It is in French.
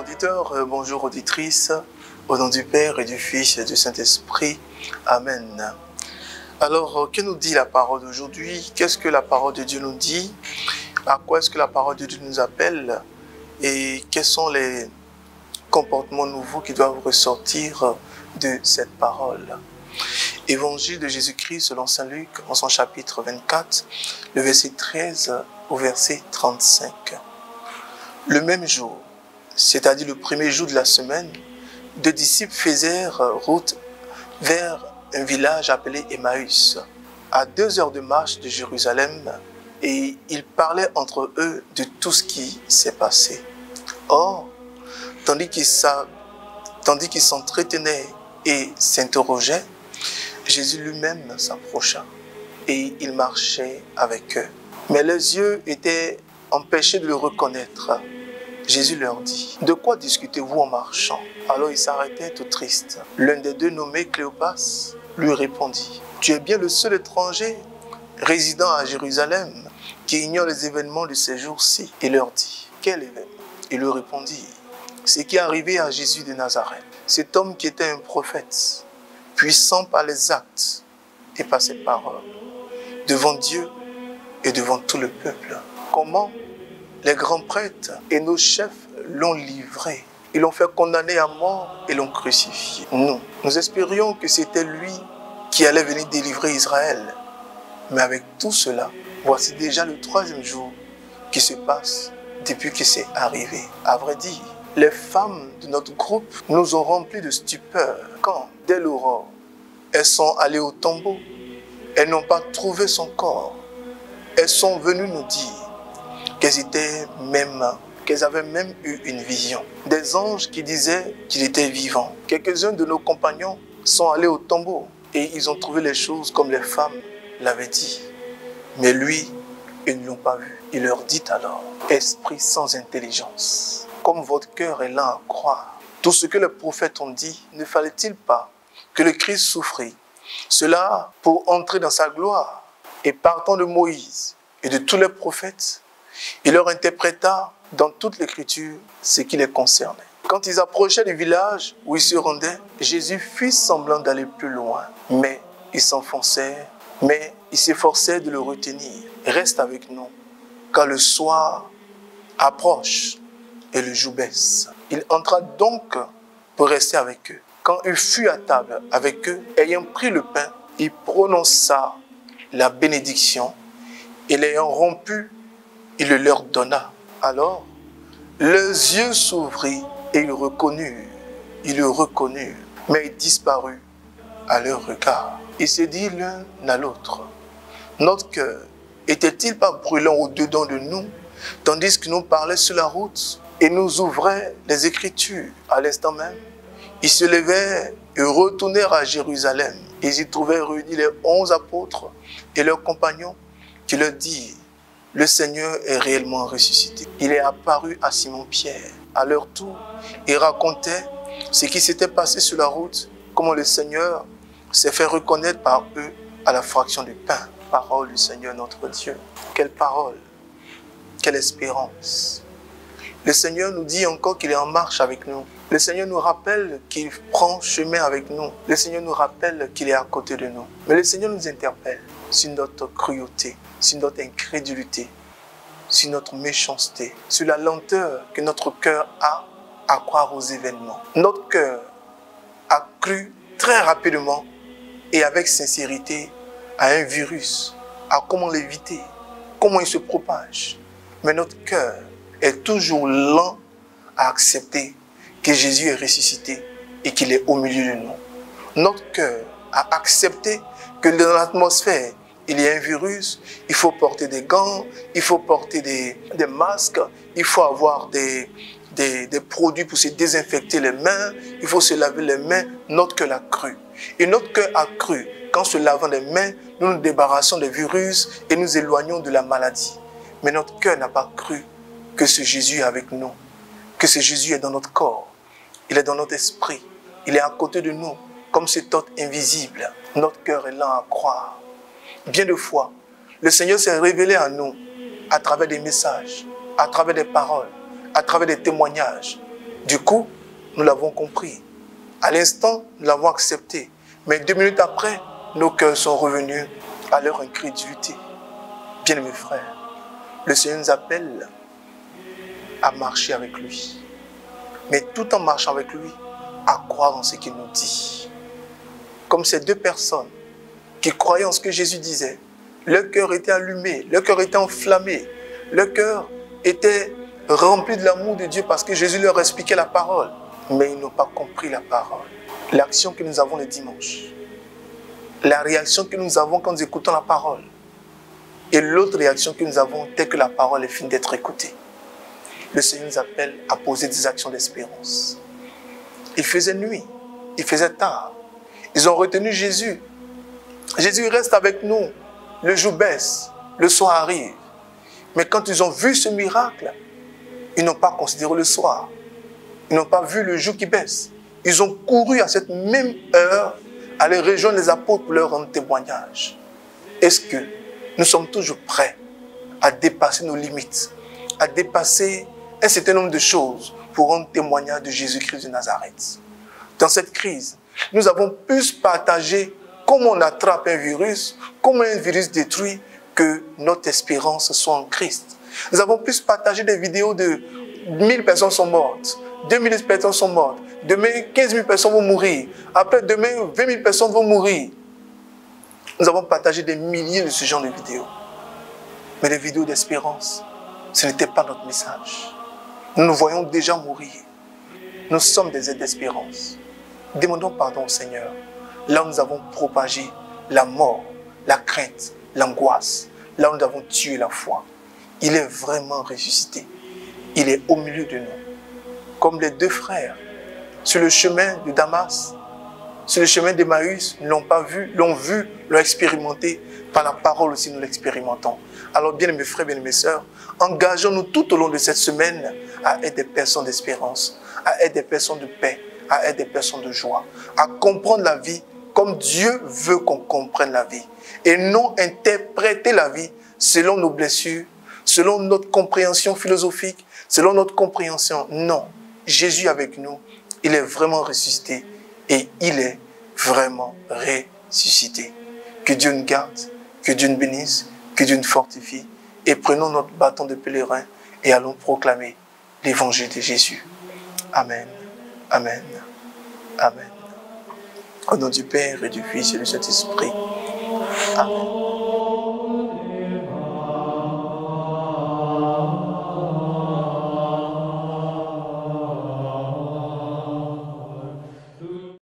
auditeurs, bonjour auditrices, au nom du Père et du Fils et du Saint-Esprit. Amen. Alors, que nous dit la parole d'aujourd'hui? Qu'est-ce que la parole de Dieu nous dit? À quoi est-ce que la parole de Dieu nous appelle? Et quels sont les comportements nouveaux qui doivent ressortir de cette parole? Évangile de Jésus-Christ selon Saint Luc, en son chapitre 24, le verset 13 au verset 35. Le même jour, c'est-à-dire le premier jour de la semaine, deux disciples faisaient route vers un village appelé Emmaüs, à 2 heures de marche de Jérusalem, et ils parlaient entre eux de tout ce qui s'est passé. Or, tandis qu'ils s'entretenaient et s'interrogeaient, Jésus lui-même s'approcha et il marchait avec eux. Mais leurs yeux étaient empêchés de le reconnaître. Jésus leur dit: « De quoi discutez-vous en marchant ?» Alors ils s'arrêtaient tout tristes. L'un des deux, nommé Cléopas, lui répondit: « Tu es bien le seul étranger résidant à Jérusalem qui ignore les événements de ces jours-ci. » Il leur dit: « Quel événement ?» Il lui répondit: « Ce qui est arrivé à Jésus de Nazareth, cet homme qui était un prophète, puissant par les actes et par ses paroles, devant Dieu et devant tout le peuple. Comment les grands prêtres et nos chefs l'ont livré. Ils l'ont fait condamner à mort et l'ont crucifié. Nous espérions que c'était lui qui allait venir délivrer Israël. Mais avec tout cela, voici déjà le 3e jour qui se passe depuis que c'est arrivé. À vrai dire, les femmes de notre groupe nous ont remplis de stupeur quand, dès l'aurore, elles sont allées au tombeau. Elles n'ont pas trouvé son corps. Elles sont venues nous dire qu'elles avaient même eu une vision. Des anges qui disaient qu'il était vivant. Quelques-uns de nos compagnons sont allés au tombeau et ils ont trouvé les choses comme les femmes l'avaient dit. Mais lui, ils ne l'ont pas vu. Il leur dit alors: « Esprit sans intelligence, comme votre cœur est lent à croire, tout ce que les prophètes ont dit, ne fallait-il pas que le Christ souffrit, cela pour entrer dans sa gloire? » Et partant de Moïse et de tous les prophètes, il leur interpréta dans toute l'écriture ce qui les concernait. Quand ils approchaient du village où ils se rendaient, Jésus fit semblant d'aller plus loin, mais il s'enfonçait, mais il s'efforçait de le retenir. « Reste avec nous, car le soir approche et le jour baisse. » Il entra donc pour rester avec eux. Quand il fut à table avec eux, ayant pris le pain, il prononça la bénédiction et l'ayant rompu, il le leur donna. Alors, leurs yeux s'ouvrirent et ils le reconnurent, mais il disparut à leur regard. Ils se dirent l'un à l'autre: « Notre cœur était-il pas brûlant au-dedans de nous, tandis que nous parlait sur la route et nous ouvrait les Écritures ?» À l'instant même, ils se levèrent et retournèrent à Jérusalem. Ils y trouvèrent réunis les 11 apôtres et leurs compagnons qui leur dirent: « Le Seigneur est réellement ressuscité. Il est apparu à Simon-Pierre. » À leur tour, ils racontaient ce qui s'était passé sur la route, comment le Seigneur s'est fait reconnaître par eux à la fraction du pain. Parole du Seigneur notre Dieu. Quelle parole, quelle espérance. Le Seigneur nous dit encore qu'il est en marche avec nous. Le Seigneur nous rappelle qu'il prend chemin avec nous. Le Seigneur nous rappelle qu'il est à côté de nous. Mais le Seigneur nous interpelle sur notre cruauté, sur notre incrédulité, sur notre méchanceté, sur la lenteur que notre cœur a à croire aux événements. Notre cœur a cru très rapidement et avec sincérité à un virus, à comment l'éviter, comment il se propage. Mais notre cœur est toujours lent à accepter que Jésus est ressuscité et qu'il est au milieu de nous. Notre cœur a accepté que dans l'atmosphère, il y a un virus, il faut porter des gants, il faut porter des masques, il faut avoir des produits pour se désinfecter les mains, il faut se laver les mains. Notre cœur a cru. Et notre cœur a cru qu'en se lavant les mains, nous nous débarrassons des virus et nous éloignons de la maladie. Mais notre cœur n'a pas cru que ce Jésus est avec nous, que ce Jésus est dans notre corps, il est dans notre esprit, il est à côté de nous, comme cet hôte invisible. Notre cœur est lent à croire. Bien de fois, le Seigneur s'est révélé à nous à travers des messages, à travers des paroles, à travers des témoignages. Du coup, nous l'avons compris. À l'instant, nous l'avons accepté. Mais 2 minutes après, nos cœurs sont revenus à leur incrédulité. Bien-aimés frères, le Seigneur nous appelle à marcher avec lui. Mais tout en marchant avec lui, à croire en ce qu'il nous dit. Comme ces 2 personnes qui croyaient en ce que Jésus disait. Leur cœur était allumé, leur cœur était enflammé, leur cœur était rempli de l'amour de Dieu parce que Jésus leur expliquait la parole. Mais ils n'ont pas compris la parole. L'action que nous avons le dimanche, la réaction que nous avons quand nous écoutons la parole, et l'autre réaction que nous avons dès que la parole est finie d'être écoutée. Le Seigneur nous appelle à poser des actions d'espérance. Il faisait nuit, il faisait tard. Ils ont retenu Jésus. Jésus reste avec nous. Le jour baisse, le soir arrive. Mais quand ils ont vu ce miracle, ils n'ont pas considéré le soir. Ils n'ont pas vu le jour qui baisse. Ils ont couru à cette même heure, aller rejoindre les apôtres pour leur rendre témoignage. Est-ce que nous sommes toujours prêts à dépasser nos limites, à dépasser un certain nombre de choses pour rendre témoignage de Jésus-Christ de Nazareth? Dans cette crise, nous avons plus partagé comment on attrape un virus, comment un virus détruit, que notre espérance soit en Christ. Nous avons plus partagé des vidéos de 1000 personnes sont mortes, 2000 personnes sont mortes, demain 15 000 personnes vont mourir, après demain 20 000 personnes vont mourir. Nous avons partagé des milliers de ce genre de vidéos. Mais les vidéos d'espérance, ce n'était pas notre message. Nous nous voyons déjà mourir. Nous sommes des aides d'espérance. Demandons pardon au Seigneur. Là où nous avons propagé la mort, la crainte, l'angoisse, là où nous avons tué la foi. Il est vraiment ressuscité. Il est au milieu de nous. Comme les 2 frères, sur le chemin de Damas, sur le chemin d'Emmaüs, ne l'ont pas vu, l'ont vu, l'ont expérimenté. Par la parole aussi, nous l'expérimentons. Alors, bien mes frères, bien mes sœurs, engageons-nous tout au long de cette semaine à être des personnes d'espérance, à être des personnes de paix, à être des personnes de joie, à comprendre la vie comme Dieu veut qu'on comprenne la vie. Et non interpréter la vie selon nos blessures, selon notre compréhension philosophique, selon notre compréhension. Non, Jésus avec nous, il est vraiment ressuscité et il est vraiment ressuscité. Que Dieu nous garde, que Dieu nous bénisse, que Dieu nous fortifie et prenons notre bâton de pèlerin et allons proclamer l'évangile de Jésus. Amen. Amen. Amen. Au nom du Père et du Fils et du Saint-Esprit. Amen.